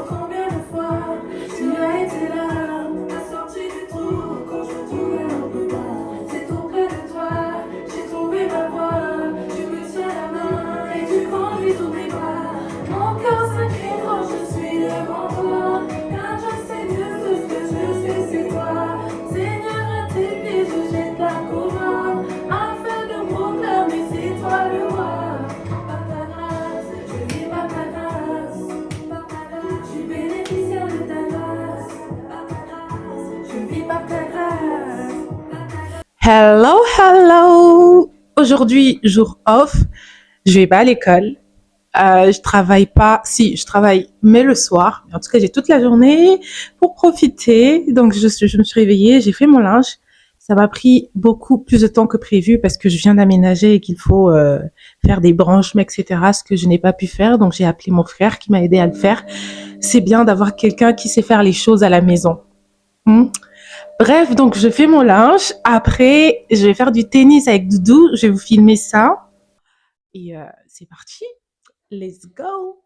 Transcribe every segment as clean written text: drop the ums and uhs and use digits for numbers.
Combien de fois tu as été là, la sortie du trou quand je me trouvais un peu bas. C'est auprès de toi, j'ai trouvé ma voie. Tu me tiens la main et tu conduis tous mes pas. Mon cœur s'inquiète quand je suis devant toi. Car je sais que tout ce que je sais, c'est toi. Seigneur, à tes pieds, je jette la couronne afin de proclamer c'est toi le roi. Par ta grâce, je vis par ta grâce. Par ta grâce, je suis bénéficiaire de ta grâce. Par ta grâce, je vis par ta grâce. Hello, hello! Aujourd'hui, jour off, je vais pas à l'école. Je travaille pas, si, je travaille, mais le soir. En tout cas, j'ai toute la journée pour profiter. Donc, je me suis réveillée, j'ai fait mon linge. Ça m'a pris beaucoup plus de temps que prévu parce que je viens d'aménager et qu'il faut faire des branchements, etc. Ce que je n'ai pas pu faire. Donc, j'ai appelé mon frère qui m'a aidé à le faire. C'est bien d'avoir quelqu'un qui sait faire les choses à la maison. Hmm. Bref, donc je fais mon linge. Après, je vais faire du tennis avec Doudou. Je vais vous filmer ça. Et c'est parti. Let's go.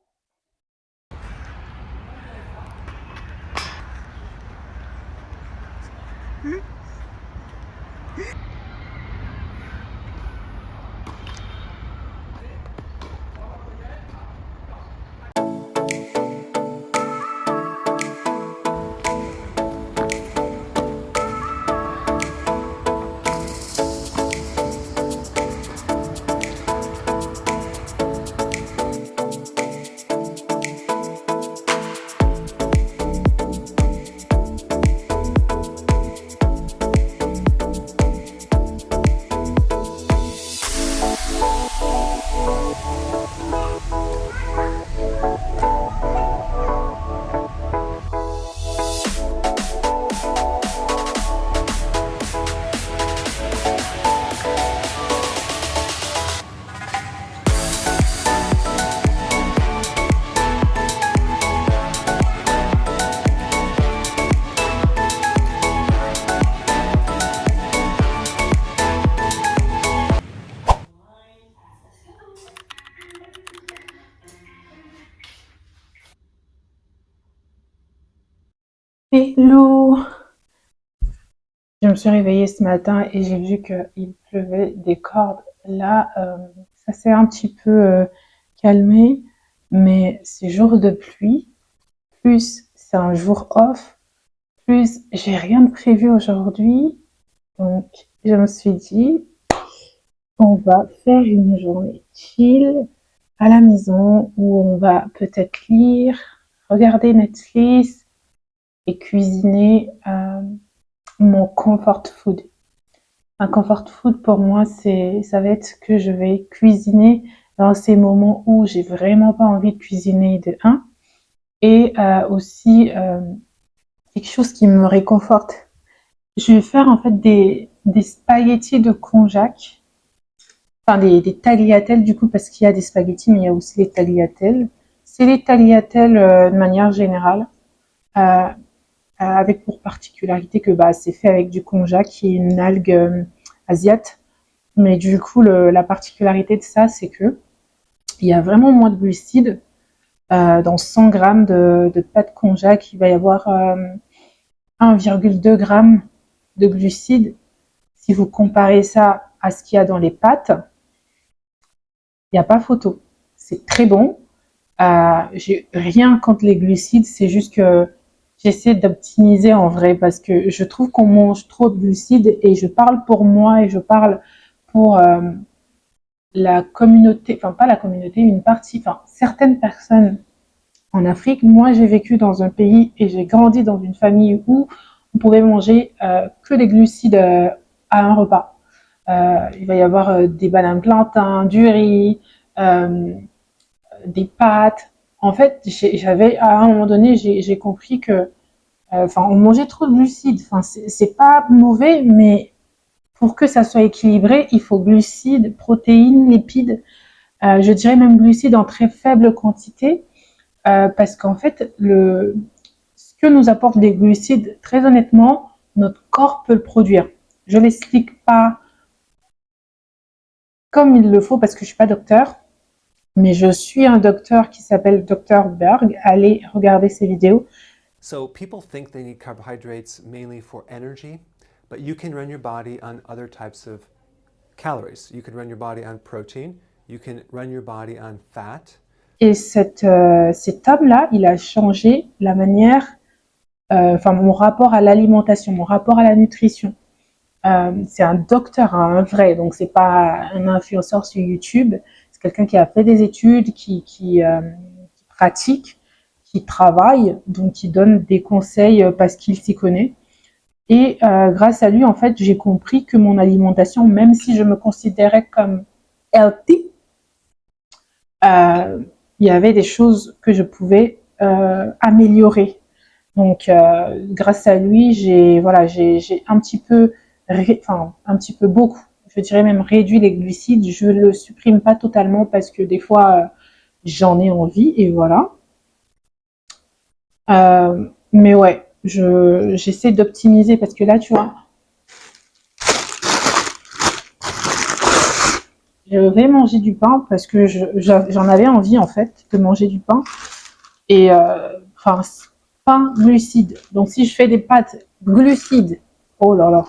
Hello. Je me suis réveillée ce matin et j'ai vu qu'il pleuvait des cordes. Là, ça s'est un petit peu calmé, mais ces jours de pluie, plus c'est un jour off, plus j'ai rien de prévu aujourd'hui. Donc, je me suis dit, on va faire une journée chill à la maison où on va peut-être lire, regarder Netflix et cuisiner mon comfort food. Un comfort food pour moi, ça va être que je vais cuisiner dans ces moments où j'ai vraiment pas envie de cuisiner de un et aussi quelque chose qui me réconforte. Je vais faire en fait des spaghettis de konjac, enfin des tagliatelles du coup parce qu'il y a des spaghettis mais il y a aussi les tagliatelles. C'est les tagliatelles de manière générale avec pour particularité que c'est fait avec du konjac qui est une algue asiate. Mais du coup la particularité de ça c'est que il y a vraiment moins de glucides. Dans 100 grammes de pâte konjac, il va y avoir 1,2 g de glucides. Si vous comparez ça à ce qu'il y a dans les pâtes, il n'y a pas photo. C'est très bon. J'ai rien contre les glucides, c'est juste que j'essaie d'optimiser en vrai parce que je trouve qu'on mange trop de glucides et je parle pour moi et je parle pour la communauté, enfin pas la communauté, une partie, enfin certaines personnes en Afrique. Moi, j'ai vécu dans un pays et j'ai grandi dans une famille où on pouvait manger que des glucides à un repas. Il va y avoir des bananes plantains, du riz, des pâtes. En fait, j'avais à un moment donné, j'ai compris que, on mangeait trop de glucides. Enfin, c'est pas mauvais, mais pour que ça soit équilibré, il faut glucides, protéines, lipides. Je dirais même glucides en très faible quantité, parce qu'en fait, ce que nous apportent les glucides, très honnêtement, notre corps peut le produire. Je l'explique pas comme il le faut parce que je suis pas docteur, Mais je suis un docteur qui s'appelle Dr Berg. Allez regarder ses vidéos. So people think they need carbohydrates mainly for energy, but you can run your body on other types of calories. You can run your body on protein, you can run your body on fat. Et cet homme-là, il a changé la manière, mon rapport à l'alimentation, mon rapport à la nutrition. C'est un docteur, un vrai, donc c'est pas un influenceur sur YouTube. C'est quelqu'un qui a fait des études, qui pratique, qui travaille, donc qui donne des conseils parce qu'il s'y connaît. Et grâce à lui, en fait, j'ai compris que mon alimentation, même si je me considérais comme healthy, il y avait des choses que je pouvais améliorer. Donc, grâce à lui, j'ai un petit peu, beaucoup, je dirais même réduit les glucides. Je le supprime pas totalement parce que des fois, j'en ai envie et voilà. Mais ouais, j'essaie d'optimiser parce que là, tu vois, je vais manger du pain parce que j'en avais envie en fait de manger du pain et pain glucides. Donc si je fais des pâtes glucides, oh là là.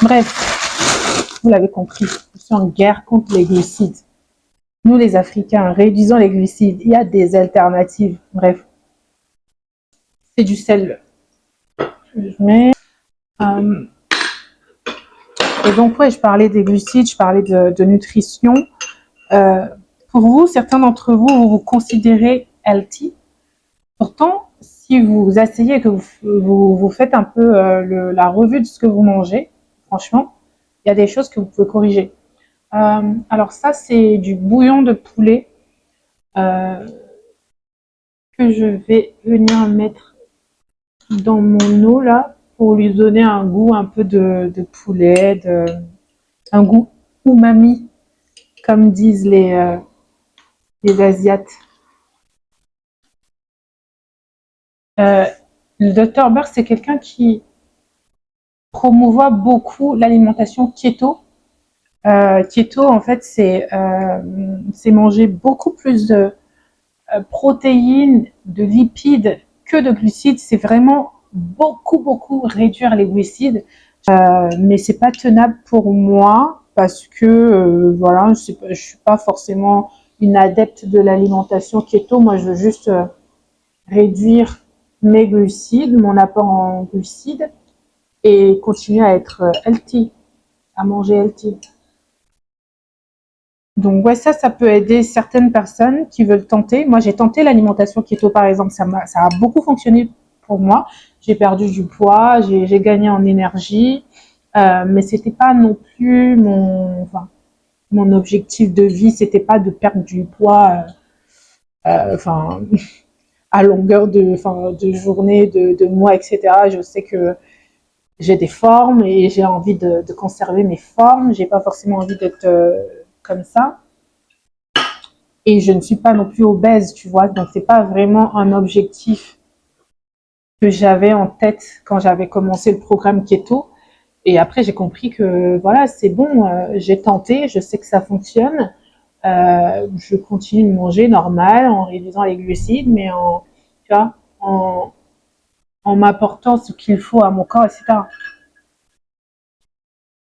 Bref, vous l'avez compris, je suis en guerre contre les glucides. Nous les Africains, réduisons les glucides. Il y a des alternatives. Bref, c'est du sel. Je mets. Et donc ouais, je parlais des glucides, je parlais de nutrition. Pour vous, certains d'entre vous, vous considérez healthy. Pourtant, si vous asseyez et que vous faites un peu la revue de ce que vous mangez, franchement, il y a des choses que vous pouvez corriger. Alors ça, c'est du bouillon de poulet que je vais venir mettre dans mon eau là pour lui donner un goût un peu de poulet, un goût umami, comme disent les Asiates. Le Dr Berg, c'est quelqu'un qui promouvoit beaucoup l'alimentation keto. Keto, en fait, c'est manger beaucoup plus de protéines, de lipides que de glucides. C'est vraiment beaucoup réduire les glucides. Mais c'est pas tenable pour moi parce que voilà, je suis pas forcément une adepte de l'alimentation keto. Moi, je veux juste réduire mes glucides, mon apport en glucides et continuer à être healthy, à manger healthy. Donc ouais, ça peut aider certaines personnes qui veulent tenter. Moi, j'ai tenté l'alimentation keto, par exemple, ça a beaucoup fonctionné pour moi. J'ai perdu du poids, j'ai gagné en énergie, mais c'était pas non plus mon objectif de vie. C'était pas de perdre du poids, à longueur de journée, de mois, etc. Je sais que j'ai des formes et j'ai envie de conserver mes formes. J'ai pas forcément envie d'être comme ça. Et je ne suis pas non plus obèse, tu vois. Donc c'est pas vraiment un objectif que j'avais en tête quand j'avais commencé le programme keto. Et après j'ai compris que voilà, c'est bon, j'ai tenté, je sais que ça fonctionne. Je continue de manger normal en réduisant les glucides, mais tu vois, en m'apportant ce qu'il faut à mon corps, etc.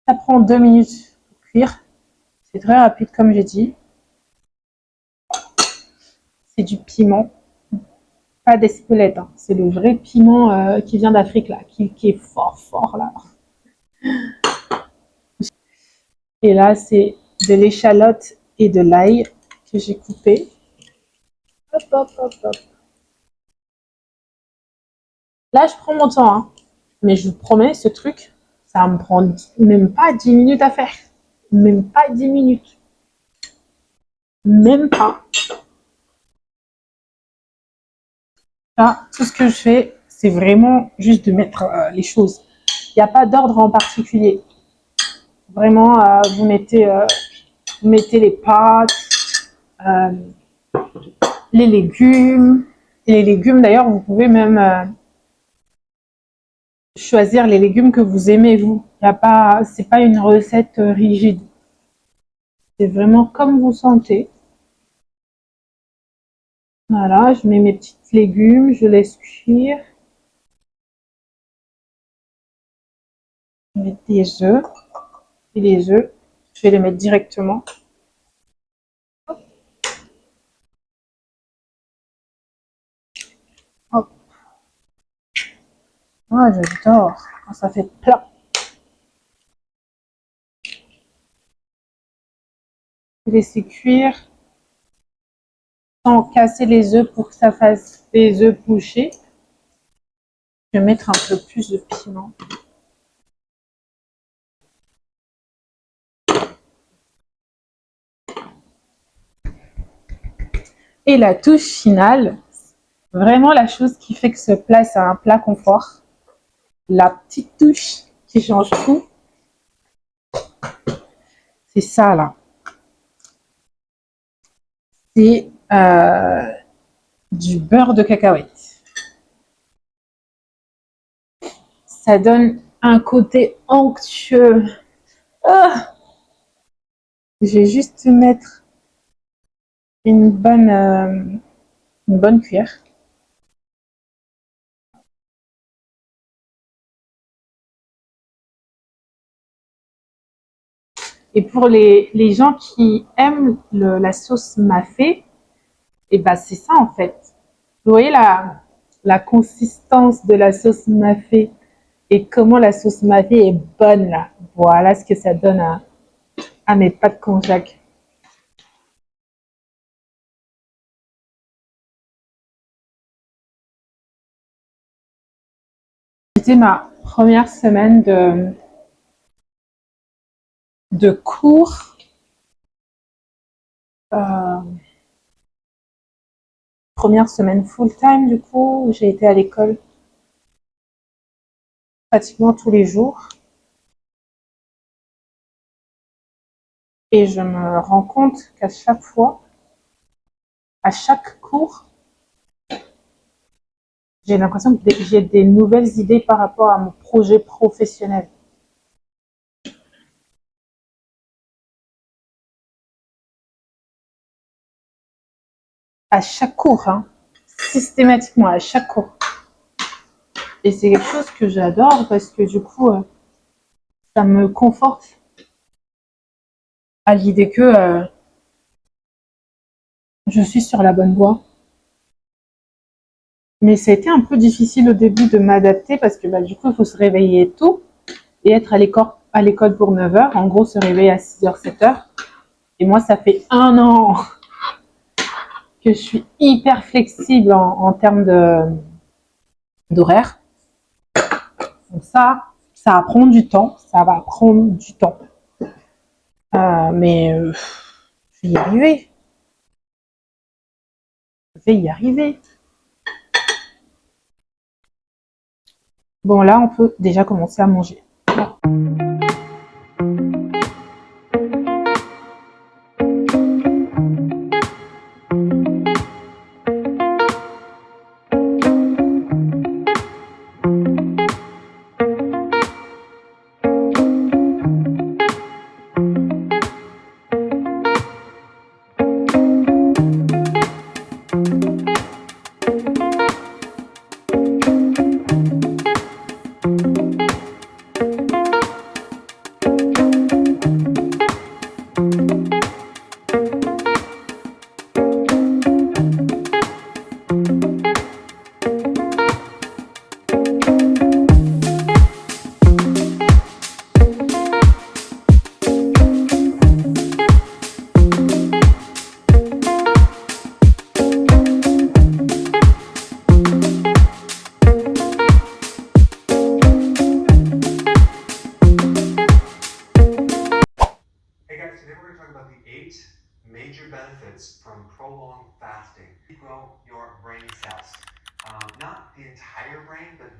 Ça prend 2 minutes pour cuire. C'est très rapide, comme j'ai dit. C'est du piment, pas d'Espelette. Hein. C'est le vrai piment qui vient d'Afrique, là, qui est fort, là. Et là, c'est de l'échalote et de l'ail que j'ai coupé. Hop. Là, je prends mon temps, hein. Mais je vous promets, ce truc, ça me prend même pas 10 minutes à faire. Même pas 10 minutes. Même pas. Là, tout ce que je fais, c'est vraiment juste de mettre les choses. Il n'y a pas d'ordre en particulier. Vraiment, vous mettez les pâtes, les légumes. Et les légumes, d'ailleurs, vous pouvez même choisir les légumes que vous aimez, vous. C'est pas une recette rigide. C'est vraiment comme vous sentez. Voilà, je mets mes petits légumes, je laisse cuire. Je mets des œufs. Et les œufs, je vais les mettre directement. Hop. Ah, j'adore quand ça fait plat. Je vais laisser cuire sans casser les œufs pour que ça fasse des œufs pochés. Je vais mettre un peu plus de piment. Et la touche finale, vraiment la chose qui fait que ce plat, c'est un plat confort. La petite touche qui change tout, c'est ça là. C'est du beurre de cacahuète. Ça donne un côté onctueux. Ah, je vais juste mettre une bonne cuillère. Et pour les gens qui aiment la sauce mafé, et ben c'est ça en fait. Vous voyez la consistance de la sauce mafé et comment la sauce mafé est bonne là. Voilà ce que ça donne à mes pâtes konjac. C'était ma première semaine de cours. Euh, Première semaine full time du coup, où j'ai été à l'école pratiquement tous les jours. Et je me rends compte qu'à chaque fois, à chaque cours, j'ai l'impression que j'ai des nouvelles idées par rapport à mon projet professionnel. À chaque cours, hein, systématiquement, à chaque cours. Et c'est quelque chose que j'adore parce que du coup, ça me conforte à l'idée que je suis sur la bonne voie. Mais ça a été un peu difficile au début de m'adapter parce que du coup, il faut se réveiller tôt et être à l'école pour 9 heures. En gros, se réveiller à 6 heures, 7 heures. Et moi, ça fait 1 an que je suis hyper flexible en termes d'horaire. Donc ça va prendre du temps. Ça va prendre du temps. Mais je vais y arriver. Je vais y arriver. Bon, là, on peut déjà commencer à manger. Major benefits from prolonged fasting. Grow your brain cells. Not the entire brain, but very